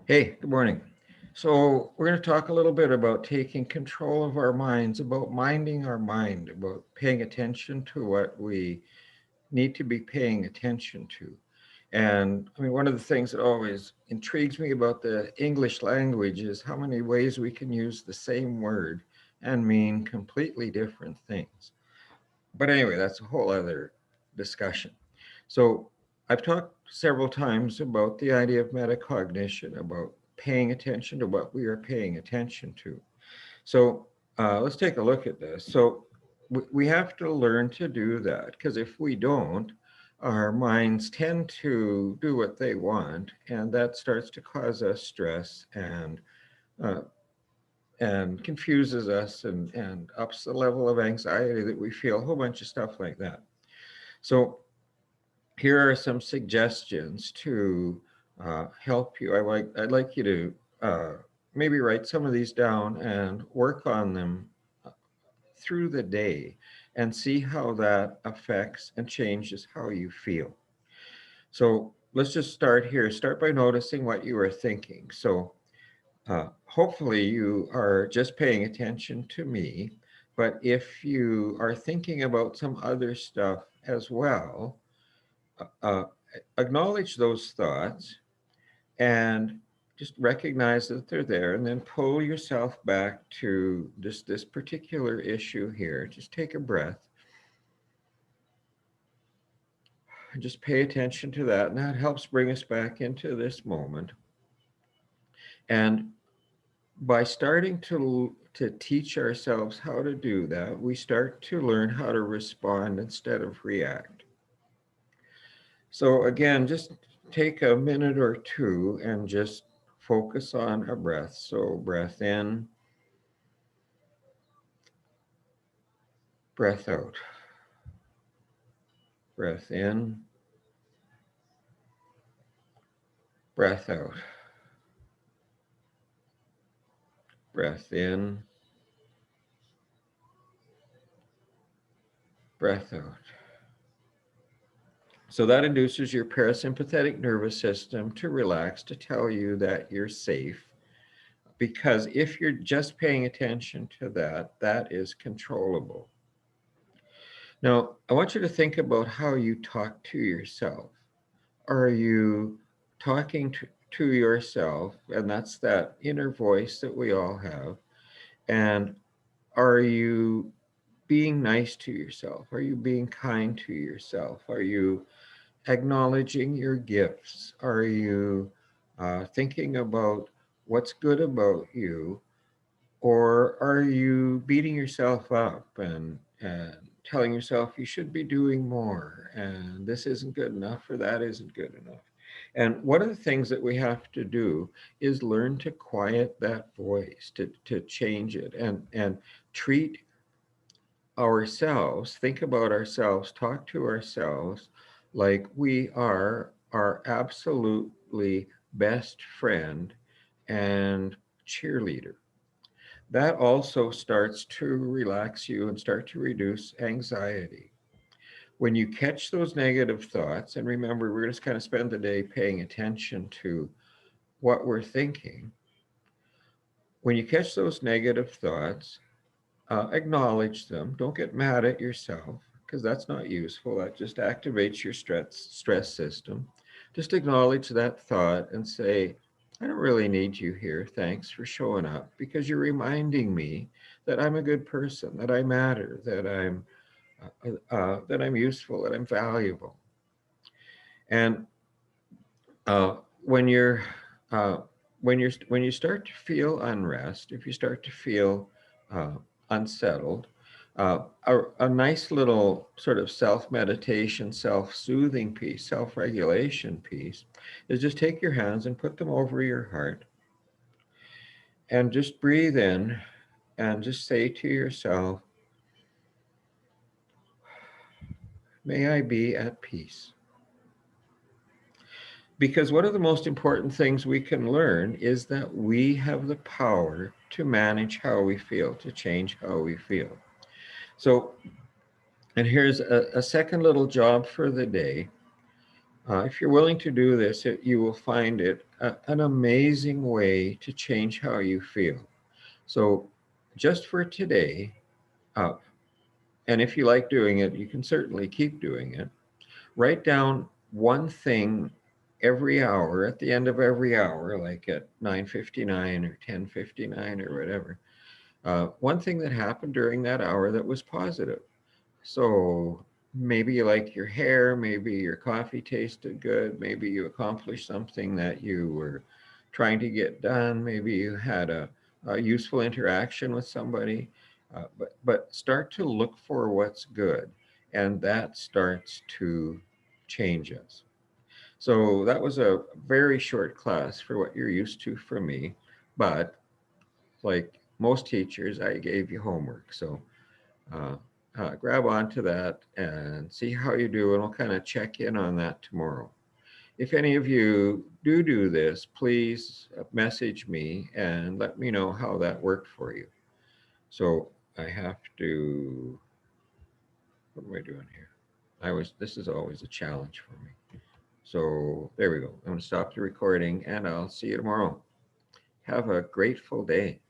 Hey, good morning. So, we're going to talk a little bit about taking control of our minds, about minding our mind, about paying attention to what we need to be paying attention to. And I mean, one of the things that always intrigues me about the English language is how many ways we can use the same word and mean completely different things. But anyway, that's a whole other discussion. So I've talked several times about the idea of metacognition, about paying attention to what we are paying attention to. So let's take a look at this. So we have to learn to do that because if we don't, our minds tend to do what they want, and that starts to cause us stress uh, and confuses us and ups the level of anxiety that we feel, a whole bunch of stuff like that. So here are some suggestions to help you. I'd like you to maybe write some of these down and work on them uh, through the day and see how that affects and changes how you feel. So let's just start here. Start by noticing what you are thinking. So hopefully you are just paying attention to me, but if you are thinking about some other stuff as well, uh, acknowledge those thoughts and just recognize that they're there and then pull yourself back to this particular issue here. Just take a breath and just pay attention to that, and that helps bring us back into this moment. And by starting to teach ourselves how to do that, we start to learn how to respond instead of react. So again, just take a minute or two and just focus on a breath. So breath in, breath out. Breath in, breath out. Breath in, breath out. So that induces your parasympathetic nervous system to relax, to tell you that you're safe. Because if you're just paying attention to that, that is controllable. Now, I want you to think about how you talk to yourself. Are you talking to yourself? And that's that inner voice that we all have. And are you being nice to yourself? Are you being kind to yourself? Are you acknowledging your gifts? Are you thinking about what's good about you? Or are you beating yourself up and telling yourself you should be doing more and this isn't good enough or that isn't good enough? And one of the things that we have to do is learn to quiet that voice, to change it and treat ourselves, think about ourselves, talk to ourselves like we are our absolutely best friend and cheerleader. That also starts to relax you and start to reduce anxiety. When you catch those negative thoughts, and remember, we're just kind of spend the day paying attention to what we're thinking. When you catch those negative thoughts, acknowledge them. Don't get mad at yourself because that's not useful. That just activates your stress system. Just acknowledge that thought and say, I don't really need you here. Thanks for showing up because you're reminding me that I'm a good person, that I matter, that I'm useful, that I'm valuable. And uh, when you're uh, when you start to feel unrest, if you start to feel uh, unsettled, a nice little sort of self meditation, self soothing piece, self regulation piece, is just take your hands and put them over your heart and just breathe in and just say to yourself, "May I be at peace." Because one of the most important things we can learn is that we have the power to manage how we feel, to change how we feel. So, and here's a second little job for the day. If you're willing to do this, you will find it an amazing way to change how you feel. So, just for today, uh, and if you like doing it, you can certainly keep doing it. Write down one thing every hour at the end of every hour, like at 9:59 or 10:59 or whatever. One thing that happened during that hour that was positive. So maybe you like your hair, maybe your coffee tasted good, maybe you accomplished something that you were trying to get done, maybe you had a useful interaction with somebody. But start to look for what's good, and that starts to change us. So that was a very short class for what you're used to from me, but like most teachers, I gave you homework. So uh, grab onto that and see how you do, and we'll kind of check in on that tomorrow. If any of you do this, please message me and let me know how that worked for you. So I have to, what am I doing here? This is always a challenge for me. So there we go. I'm going to stop the recording and I'll see you tomorrow. Have a grateful day.